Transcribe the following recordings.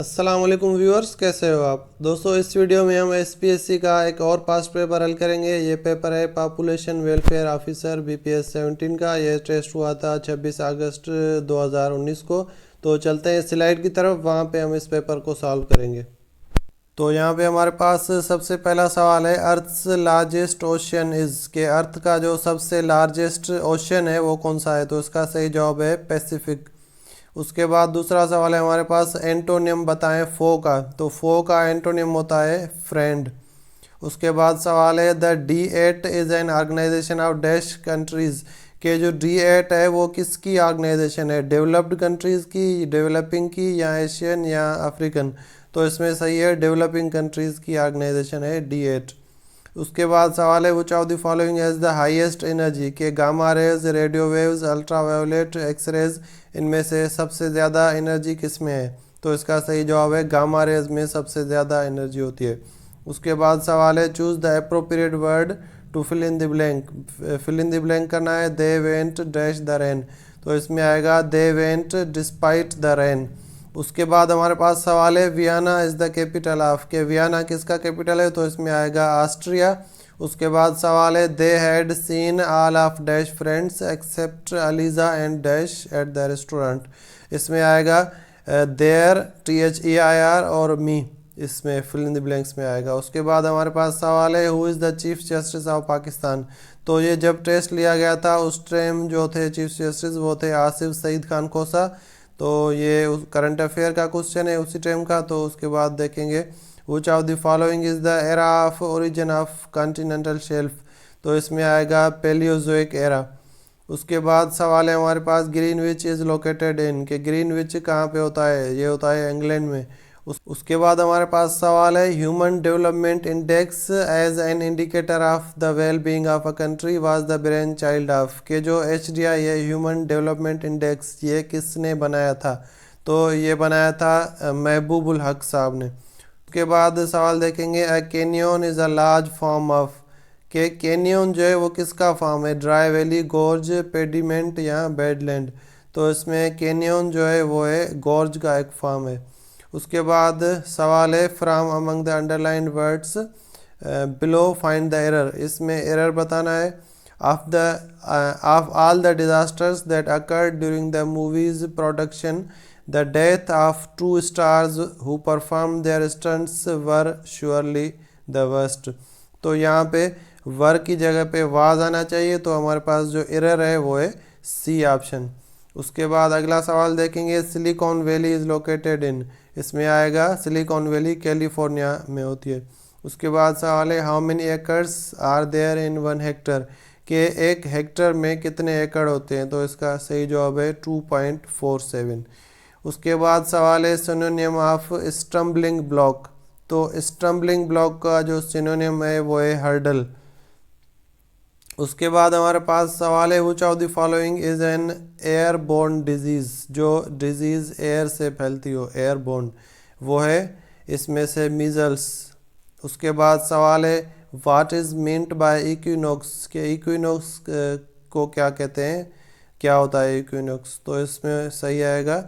अस्सलाम वालेकुम व्यूअर्स, कैसे हो आप दोस्तों। इस वीडियो में हम एसपीएससी का एक और पास्ट पेपर हल करेंगे। ये पेपर है पॉपुलेशन वेलफेयर ऑफिसर बीपीएस 17 का। ये टेस्ट हुआ था 26 अगस्त 2019 को। तो चलते हैं स्लाइड की तरफ, वहाँ पे हम इस पेपर को सॉल्व करेंगे। तो यहाँ पे हमारे पास सबसे पहला सवाल है, अर्थ्स लार्जेस्ट ओशियन इज, के अर्थ का जो सबसे लार्जेस्ट ओशियन है वो कौन सा है। तो इसका सही जवाब है पैसिफिक। उसके बाद दूसरा सवाल है हमारे पास, एंटोनियम बताएं फो का। तो फो का एंटोनियम होता है फ्रेंड। उसके बाद सवाल है, the D8 is an organisation of dash countries, के जो D8 है वो किसकी ऑर्गेनाइजेशन है, डेवलप्ड कंट्रीज की, डेवलपिंग की, या एशियन या अफ्रीकन। तो इसमें सही है, डेवलपिंग कंट्रीज की ऑर्गेनाइजेशन है D8। उसके बाद सवाल है, which of the following has the highest energy, के gamma rays, radio waves, ultraviolet, X rays, इनमें से सबसे ज़्यादा एनर्जी किस में है। तो इसका सही जवाब है गामा रेज में सबसे ज़्यादा एनर्जी होती है। उसके बाद सवाल है, choose the appropriate word to fill in the blank. Fill in the blank करना है, they went dash the rain. तो इसमें आएगा they went despite the rain. उसके बाद हमारे पास सवाल है, Vienna is the capital of, के वियना किसका कैपिटल है। तो इसमें आएगा ऑस्ट्रिया। उसके बाद सवाल है, they had seen all of dash friends except Aliza and dash at the restaurant. इसमें आएगा देयर, THEIR, और मी, इसमें फिल इन द ब्लैंक्स में आएगा। उसके बाद हमारे पास सवाल है, who is the chief justice of Pakistan. तो ये जब टेस्ट लिया गया था उस टाइम जो थे चीफ जस्टिस वो थे आसिफ सईद खान खोसा। तो ये करंट अफेयर का क्वेश्चन है उसी टाइम का। तो उसके बाद देखेंगे, विच of the following is the era of origin of continental shelf. तो इसमें आएगा पेलियोजोइक एरा। उसके बाद सवाल है हमारे पास, ग्रीनविच इज लोकेटेड इन, के ग्रीनविच कहाँ पे होता है, ये होता है इंग्लैंड में। उसके बाद हमारे पास सवाल है, human development index as an indicator of the well being of a country was the brain child of, के जो HDI है ह्यूमन डेवलपमेंट इंडेक्स, ये किसने बनाया था। तो ये बनाया था महबूबुल हक साहब ने। उसके बाद सवाल देखेंगे, a canyon is a large form of, के कैनियन जो है वो किसका फॉर्म है, ड्राई वैली, गोर्ज, पेडिमेंट, या बेडलैंड। तो इसमें कैनियन जो है वो है गोर्ज का एक फॉर्म है। उसके बाद सवाल है, from among the underline words below find the error. इसमें एरर बताना है, of all the disasters that occurred during the movie's production the death of 2 stars who perform their stunts were surely the worst. तो यहाँ पे वर की जगह पे was आना चाहिए। तो हमारे पास जो एरर है वो है C ऑप्शन। उसके बाद अगला सवाल देखेंगे, silicon valley is located in, इसमें आएगा सिलिकॉन वैली कैलिफोर्निया में होती है। उसके बाद सवाल है, how many acres are there in 1 hectare, के 1 हेक्टर में कितने एकड़ होते हैं। तो इसका सही जवाब है 2.47। उसके बाद सवाल है, सिनोनिम ऑफ स्टम्बलिंग ब्लॉक। तो स्टम्बलिंग ब्लॉक का जो सिनोनिम है वो है हर्डल। उसके बाद हमारे पास सवाल है, which of the following is an airborne disease, जो डिजीज एयर से फैलती हो, एयरबोर्न, वो है इसमें से मीजल्स। उसके बाद सवाल है, what is meant by equinox, के इक्विनॉक्स को क्या कहते हैं, क्या होता है इक्विनॉक्स। तो इसमें सही आएगा,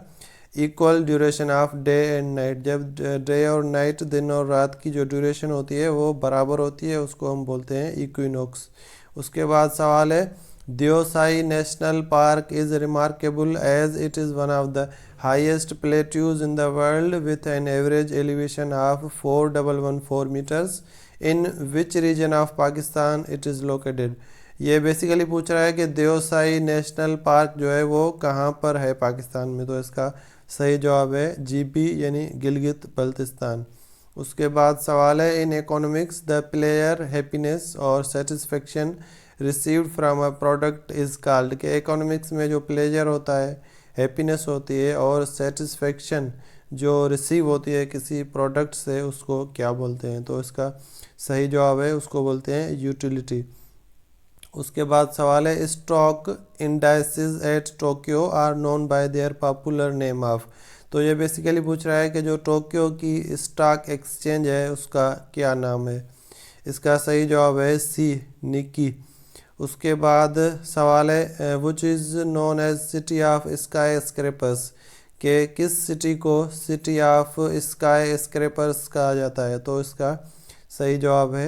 equal duration of day and night, जब डे और नाइट, दिन और रात की जो ड्यूरेशन होती है वो बराबर होती है, उसको हम बोलते हैं इक्विनॉक्स। उसके बाद सवाल है, Deosai national park is remarkable as it is one of the highest plateaus in the world with an average elevation of 4114 metres, in which region of Pakistan it is located. ये बेसिकली पूछ रहा है कि दियोसाई नेशनल पार्क जो है वो कहाँ पर है पाकिस्तान में। तो इसका सही जवाब है GB यानी गिलगित बल्तिस्तान। उसके बाद सवाल है, in economics the pleasure happiness और satisfaction received from a product is called, के इकोनॉमिक्स में जो प्लेजर होता है, हैप्पीनेस होती है, और सेटिस्फेक्शन जो रिसीव होती है किसी प्रोडक्ट से, उसको क्या बोलते हैं। तो इसका सही जवाब है, उसको बोलते हैं यूटिलिटी। उसके बाद सवाल है, stock indices at Tokyo are known by their popular name of. तो ये बेसिकली पूछ रहा है कि जो टोक्यो की स्टॉक एक्सचेंज है उसका क्या नाम है। इसका सही जवाब है C, निकी। उसके बाद सवाल है, which is known as city of skyscrapers, कि किस सिटी को सिटी ऑफ स्काई स्क्रैपर्स कहा जाता है, तो इसका सही जवाब है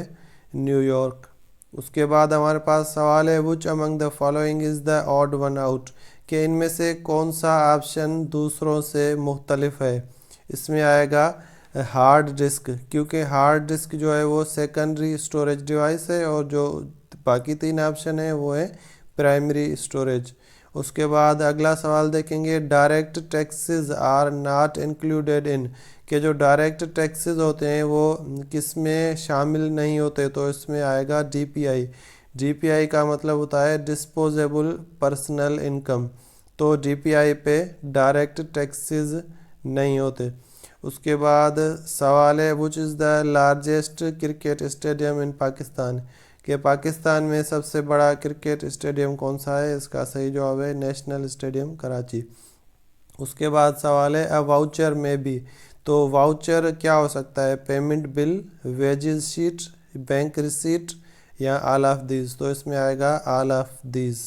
न्यूयॉर्क। उसके बाद हमारे पास सवाल है which among the following is the odd one out, कि इनमें से कौन सा ऑप्शन दूसरों से मुख्तलिफ है। इसमें आएगा हार्ड डिस्क, क्योंकि हार्ड डिस्क जो है वो सेकेंडरी स्टोरेज डिवाइस है और जो बाकी तीन ऑप्शन है वो है प्राइमरी स्टोरेज। उसके बाद अगला सवाल देखेंगे direct taxes are not included in, के जो डायरेक्ट टैक्सेस होते हैं वो किस में शामिल नहीं होते, तो इसमें आएगा डीपीआई। डीपीआई का मतलब होता है डिस्पोजेबल पर्सनल इनकम, तो डीपीआई पे डायरेक्ट टैक्सेस नहीं होते। उसके बाद सवाल है which is the largest cricket stadium इन पाकिस्तान, कि पाकिस्तान में सबसे बड़ा क्रिकेट स्टेडियम कौन सा है। इसका सही जवाब है नेशनल स्टेडियम कराची। उसके बाद सवाल है अ वाउचर में भी, तो वाउचर क्या हो सकता है, payment bill, wages sheet, bank receipt या ऑल ऑफ दीज, तो इसमें आएगा ऑल ऑफ दीज।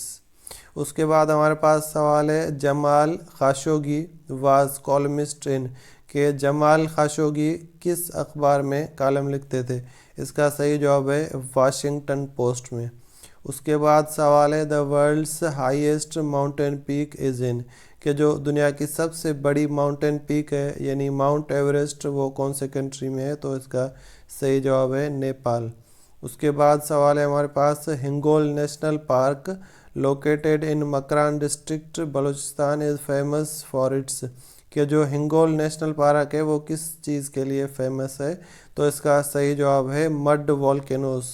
उसके बाद हमारे पास सवाल है जमाल खाशोगी वाज कॉलमिस्ट इन, के जमाल खाशोगी किस अखबार में कॉलम लिखते थे। इसका सही जवाब है वाशिंगटन पोस्ट में। उसके बाद सवाल है the world's highest mountain peak is in, कि जो दुनिया की सबसे बड़ी माउंटेन पीक है यानी माउंट एवरेस्ट वो कौन से कंट्री में है, तो इसका सही जवाब है नेपाल। उसके बाद सवाल है हमारे पास Hingol national park located in Makran district Balochistan is famous for its, कि जो हिंगोल नेशनल पार्क है वो किस चीज़ के लिए फेमस है, तो इसका सही जवाब है मड वॉल्केनोस।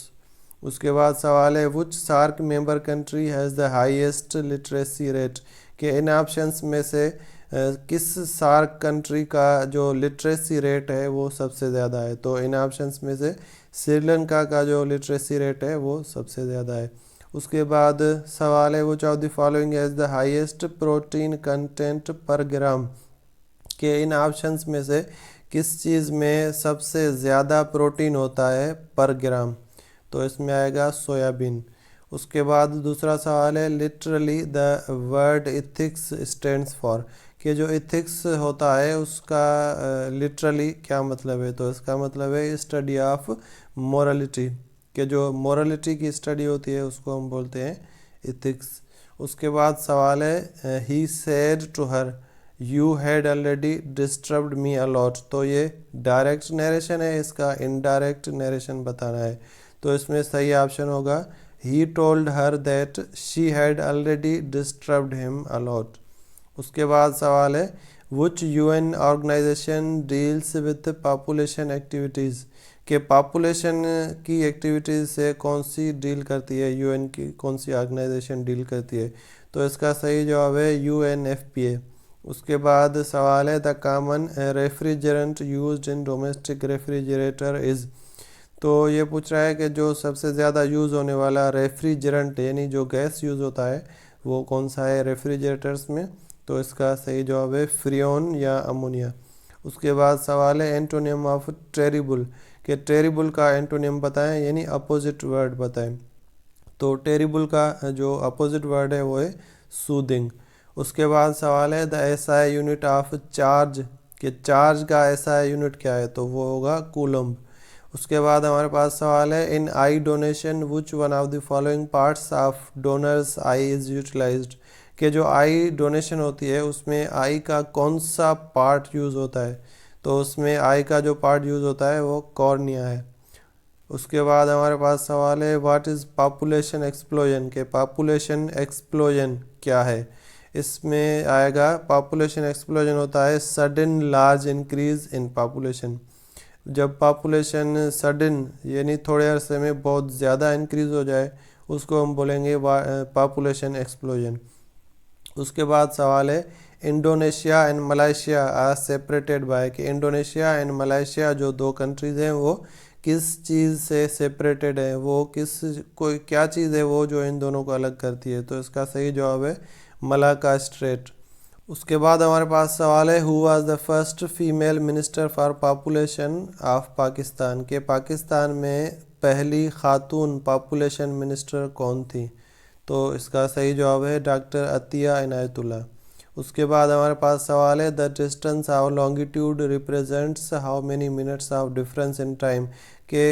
उसके बाद सवाल है which SAARC member country has the highest literacy rate, कि इन ऑप्शंस में से किस सार्क कंट्री का जो लिटरेसी रेट है वो सबसे ज़्यादा है, तो इन ऑप्शंस में से श्रीलंका का जो लिटरेसी रेट है वो सबसे ज़्यादा है। उसके बाद सवाल है which of the following has the highest protein content पर ग्राम, के इन ऑप्शंस में से किस चीज़ में सबसे ज़्यादा प्रोटीन होता है पर ग्राम, तो इसमें आएगा सोयाबीन। उसके बाद दूसरा सवाल है literally the word ethics stands for, कि जो इथिक्स होता है उसका लिटरली क्या मतलब है, तो इसका मतलब है स्टडी ऑफ मोरलिटी, कि जो मोरलिटी की स्टडी होती है उसको हम बोलते हैं इथिक्स। उसके बाद सवाल है he said to her you had already disturbed me a lot, तो ये डायरेक्ट नरेशन है, इसका इनडायरेक्ट नरेशन बताना है, तो इसमें सही ऑप्शन होगा he told her that she had already disturbed him a lot. उसके बाद सवाल है which UN organization deals with population activities, के पॉपुलेशन की एक्टिविटीज़ से कौन सी डील करती है, यूएन की कौन सी ऑर्गेनाइजेशन डील करती है, तो इसका सही जवाब है यूएनएफपीए। उसके बाद सवाल है the common refrigerant used in domestic refrigerator is, तो ये पूछ रहा है कि जो सबसे ज़्यादा यूज़ होने वाला रेफ्रिजरेंट यानी जो गैस यूज़ होता है वो कौन सा है रेफ्रिजरेटर्स में, तो इसका सही जवाब है फ्रियोन या अमोनिया। उसके बाद सवाल है एंटोनियम ऑफ टेरिबल, कि टेरिबल का एंटोनियम बताएं यानी अपोजिट वर्ड बताएं, तो टेरिबल का जो अपोजिट वर्ड है वो है सूदिंग। उसके बाद सवाल है the SI unit of charge, कि चार्ज का एसआई यूनिट क्या है, तो वो होगा कूलम्ब। उसके बाद हमारे पास सवाल है in eye donation which one of the following parts of donor's eye is utilized, कि जो आई डोनेशन होती है उसमें आई का कौन सा पार्ट यूज़ होता है, तो उसमें आई का जो पार्ट यूज़ होता है वो कॉर्निया है। उसके बाद हमारे पास सवाल है व्हाट इज़ पॉपुलेशन एक्सप्लोजन, के पॉपुलेशन एक्सप्लोजन क्या है, इसमें आएगा पॉपुलेशन एक्सप्लोजन होता है sudden large increase in population, जब पॉपुलेशन सडन यानी थोड़े अरसे में बहुत ज़्यादा इंक्रीज़ हो जाए उसको हम बोलेंगे पॉपुलेशन एक्सप्लोजन। उसके बाद सवाल है Indonesia and Malaysia are separated by, कि इंडोनेशिया एंड मलेशिया जो दो कंट्रीज़ हैं वो किस चीज़ से सेपरेटेड है, वो किस कोई क्या चीज़ है वो जो इन दोनों को अलग करती है, तो इसका सही जवाब है मलाका स्ट्रेट। उसके बाद हमारे पास सवाल है who was the first female minister for population of Pakistan, के पाकिस्तान में पहली खातून पॉपुलेशन मिनिस्टर कौन थी, तो इसका सही जवाब है डॉक्टर अतिया इनायतुल्लाह। उसके बाद हमारे पास सवाल है the distance of longitude represents how many minutes of difference in time के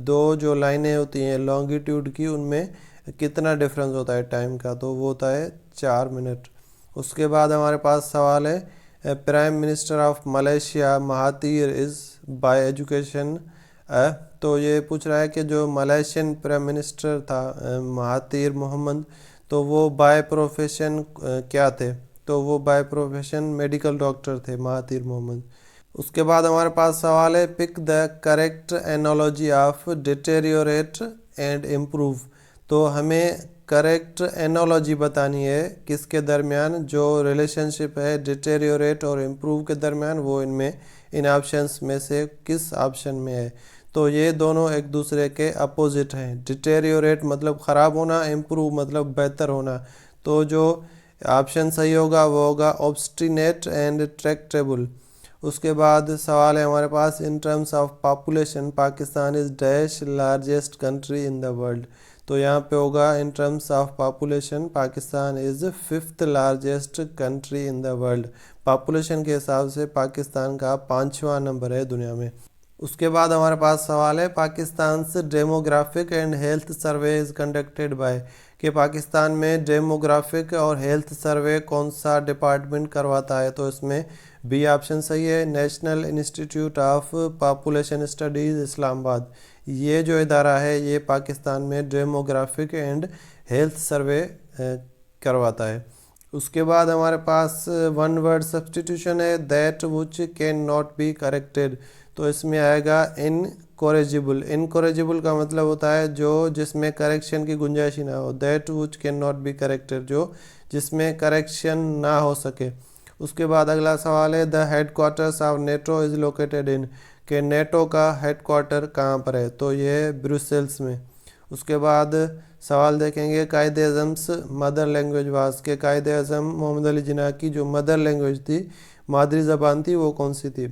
दो जो लाइनें होती हैं लॉन्गिट्यूड की उनमें कितना डिफरेंस होता है टाइम का, तो वो होता है 4 मिनट। उसके बाद हमारे पास सवाल है prime minister of Malaysia Mahathir is by education. तो ये पूछ रहा है कि जो मलेशियन प्राइम मिनिस्टर था महातीर मोहम्मद, तो वो बाय प्रोफेशन क्या थे, तो वो बाय प्रोफेशन मेडिकल डॉक्टर थे महातीर मोहम्मद। उसके बाद हमारे पास सवाल है pick the correct analogy of deteriorate and improve. तो हमें करेक्ट एनोलॉजी बतानी है किसके दरमियान, जो रिलेशनशिप है डिटेरियोरेट और इम्प्रूव के दरमियान, वो इनमें इन ऑप्शंस में से किस ऑप्शन में है। तो ये दोनों एक दूसरे के अपोजिट हैं। डिटेरियोरेट मतलब ख़राब होना, इम्प्रूव मतलब बेहतर होना। तो जो ऑप्शन सही होगा वो होगा ऑब्स्टिनेट एंड ट्रैक्टेबल। उसके बाद सवाल है हमारे पास in terms of population Pakistan is dash largest country in the world. तो यहाँ पे होगा in terms of population Pakistan is 5th largest country in the world. Population के हिसाब से पाकिस्तान का 5वां नंबर है दुनिया में। उसके बाद हमारे पास सवाल है पाकिस्तान से demographic and health survey is conducted by, कि पाकिस्तान में डेमोग्राफिक और हेल्थ सर्वे कौन सा डिपार्टमेंट करवाता है। तो इसमें बी ऑप्शन सही है, national institute of population studies Islamabad. ये जो इदारा है ये पाकिस्तान में डेमोग्राफिक एंड हेल्थ सर्वे करवाता है। उसके बाद हमारे पास वन वर्ड सब्सटीट्यूशन है that which can not be corrected. तो इसमें आएगा इनकोरेजिबल। इनकोरेजिबल का मतलब होता है जो जिसमें करेक्शन की गुंजाइश ही ना हो। That which can not be corrected जो जिसमें करेक्शन ना हो सके। उसके बाद अगला सवाल है the headquarters of NATO is located in, के नेटो का हेडक्वार्टर कहाँ पर है, तो ये है ब्रुसेल्स में। उसके बाद सवाल देखेंगे कायदे अज़म्स मदर लैंग्वेज वास, के कायदे अज़म मोहम्मद अली जिन्ना की जो मदर लैंग्वेज थी, मादरी ज़बान थी, वो कौन सी थी।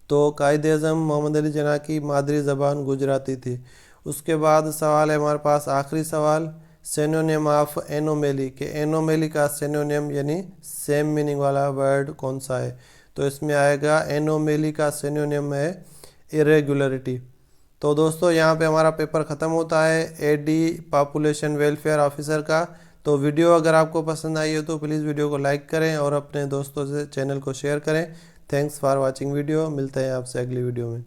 तो कायदे अज़म मोहम्मद अली जिन्ना की मादरी ज़बान गुजराती थी। उसके बाद सवाल है हमारे पास आखिरी सवाल सिनोनिम ऑफ एनोमेली, के एनोमेली का सिनोनिम यानी सेम मीनिंग वाला वर्ड कौन सा है। तो इसमें आएगा एनोमेली का सिनोनिम है इरेगुलरिटी। तो दोस्तों यहाँ पे हमारा पेपर ख़त्म होता है एडी पॉपुलेशन वेलफेयर ऑफिसर का। तो वीडियो अगर आपको पसंद आई हो तो प्लीज़ वीडियो को लाइक करें और अपने दोस्तों से चैनल को शेयर करें। Thanks for watching video. मिलते हैं आपसे अगली वीडियो में।